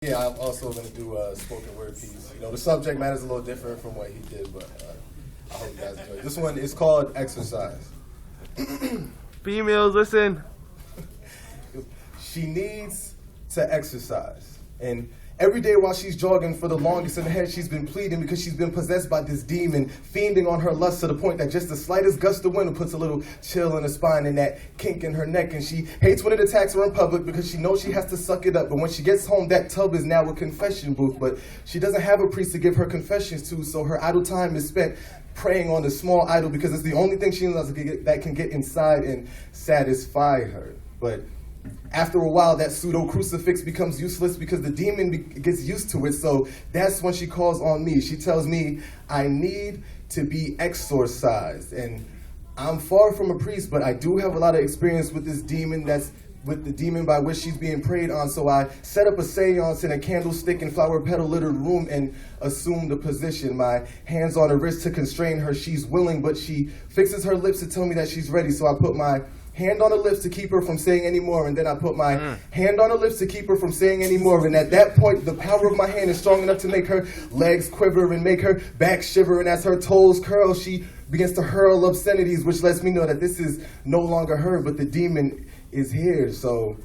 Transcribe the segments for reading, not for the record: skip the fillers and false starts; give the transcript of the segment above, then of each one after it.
Yeah, I'm also going to do a spoken word piece. You know, the subject matter is a little different from what he did, but I hope you guys enjoy it. This one is called Exercise. Females, listen. She needs to exercise. And every day while she's jogging for the longest in her head, she's been pleading because she's been possessed by this demon, fiending on her lust to the point that just the slightest gust of wind puts a little chill in her spine and that kink in her neck. And she hates when it attacks her in public because she knows she has to suck it up. But when she gets home, that tub is now a confession booth. But she doesn't have a priest to give her confessions to, so her idle time is spent praying on the small idol because it's the only thing she knows that can get inside and satisfy her. But after a while, that pseudo crucifix becomes useless because the demon gets used to it. So that's when she calls on me. She tells me, I need to be exorcised. And I'm far from a priest, but I do have a lot of experience with this demon with the demon by which she's being preyed on. So I set up a seance in a candlestick and flower petal littered room and assume the position. My hands on her wrist to constrain her. She's willing, but she fixes her lips to tell me that she's ready. So I put my hand on her lips to keep her from saying any more, and then I put my hand on her lips to keep her from saying any more. And at that point, the power of my hand is strong enough to make her legs quiver and make her back shiver. And as her toes curl, she begins to hurl obscenities, which lets me know that this is no longer her, but the demon is here. So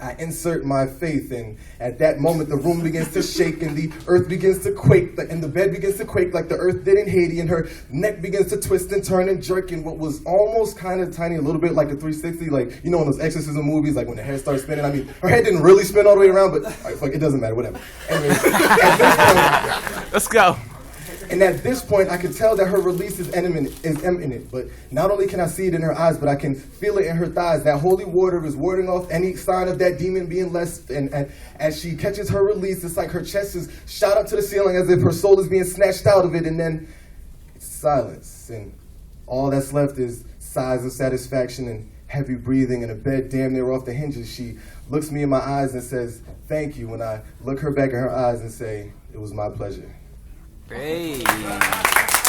I insert my faith, and at that moment, the room begins to shake, and the earth begins to quake, and the bed begins to quake like the earth did in Haiti, and her neck begins to twist and turn and jerk, and what was almost kind of tiny, a little bit like a 360, like, you know, in those exorcism movies, like when the head starts spinning. I mean, her head didn't really spin all the way around, but fuck, it doesn't matter, whatever. Anyway, at this point, Let's go. and at this point, I can tell that her release is imminent. But not only can I see it in her eyes, but I can feel it in her thighs. That holy water is warding off any sign of that demon being less. And as she catches her release, it's like her chest is shot up to the ceiling as if her soul is being snatched out of it. And then it's silence. And all that's left is sighs of satisfaction and heavy breathing and a bed damn near off the hinges. She looks me in my eyes and says, thank you. And I look her back in her eyes and say, it was my pleasure. Hey.